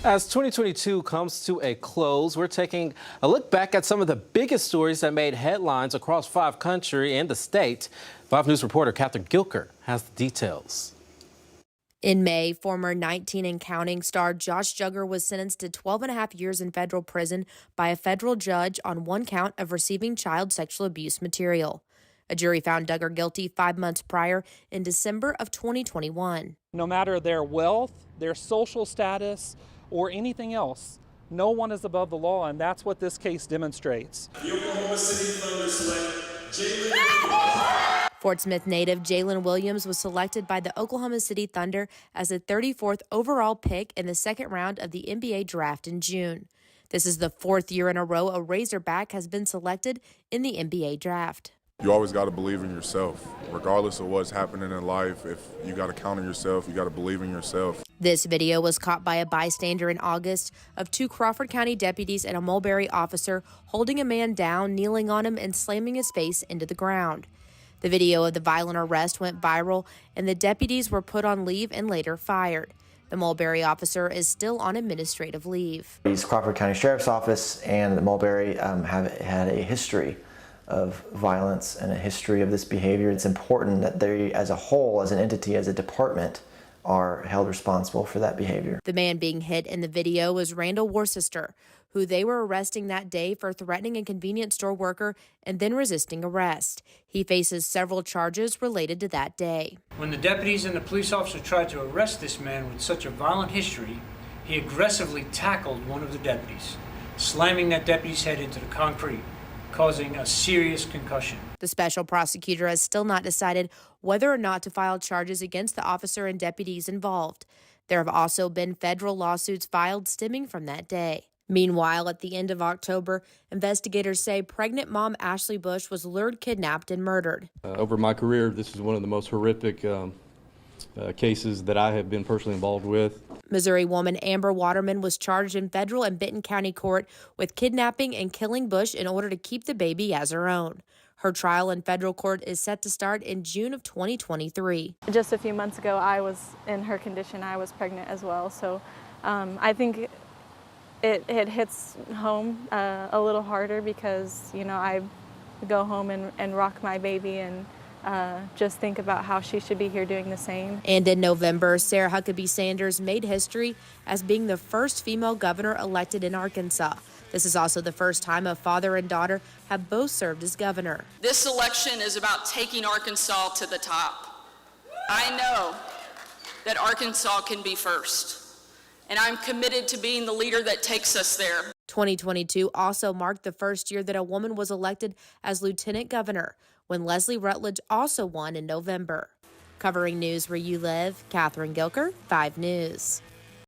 As 2022 comes to a close, we're taking a look back at some of the biggest stories that made headlines across 5 countries and the state. 5 News reporter Catherine Gilker has the details. In May, former 19 and counting star Josh Duggar was sentenced to 12.5 years in federal prison by a federal judge on 1 count of receiving child sexual abuse material. A jury found Duggar guilty 5 months prior in December of 2021. No matter their wealth, their social status, or anything else, no one is above the law, and that's what this case demonstrates. The Oklahoma City Thunder select Jalen. Fort Smith native Jalen Williams was selected by the Oklahoma City Thunder as the 34th overall pick in the second round of the NBA draft in June. This is the 4th year in a row a Razorback has been selected in the NBA draft. You always got to believe in yourself. Regardless of what's happening in life, if you got to count on yourself, you got to believe in yourself. This video was caught by a bystander in August of 2 Crawford County deputies and a Mulberry officer holding a man down, kneeling on him, and slamming his face into the ground. The video of the violent arrest went viral, and the deputies were put on leave and later fired. The Mulberry officer is still on administrative leave. The Crawford County Sheriff's Office and the Mulberry have had a history of violence and a history of this behavior. It's important that they, as a whole, as an entity, as a department, are held responsible for that behavior. The man being hit in the video was Randall Worcester, who they were arresting that day for threatening a convenience store worker and then resisting arrest. He faces several charges related to that day. When the deputies and the police officer tried to arrest this man with such a violent history, he aggressively tackled one of the deputies, slamming that deputy's head into the concrete, causing a serious concussion. The special prosecutor has still not decided whether or not to file charges against the officer and deputies involved. There have also been federal lawsuits filed stemming from that day. Meanwhile, at the end of October, investigators say pregnant mom Ashley Bush was lured, kidnapped, and murdered. Over my career, this is one of the most horrific cases that I have been personally involved with. Missouri woman Amber Waterman was charged in federal and Benton County court with kidnapping and killing Bush in order to keep the baby as her own. Her trial in federal court is set to start in June of 2023. Just a few months ago, I was in her condition. I was pregnant as well. So I think it hits home a little harder because, you know, I go home and rock my baby and just think about how she should be here doing the same. And in November, Sarah Huckabee Sanders made history as being the first female governor elected in Arkansas. This is also the first time a father and daughter have both served as governor. This election is about taking Arkansas to the top. I know that Arkansas can be first, and I'm committed to being the leader that takes us there. 2022 also marked the first year that a woman was elected as lieutenant governor, when Leslie Rutledge also won in November. Covering news where you live, Catherine Gilker, 5 News.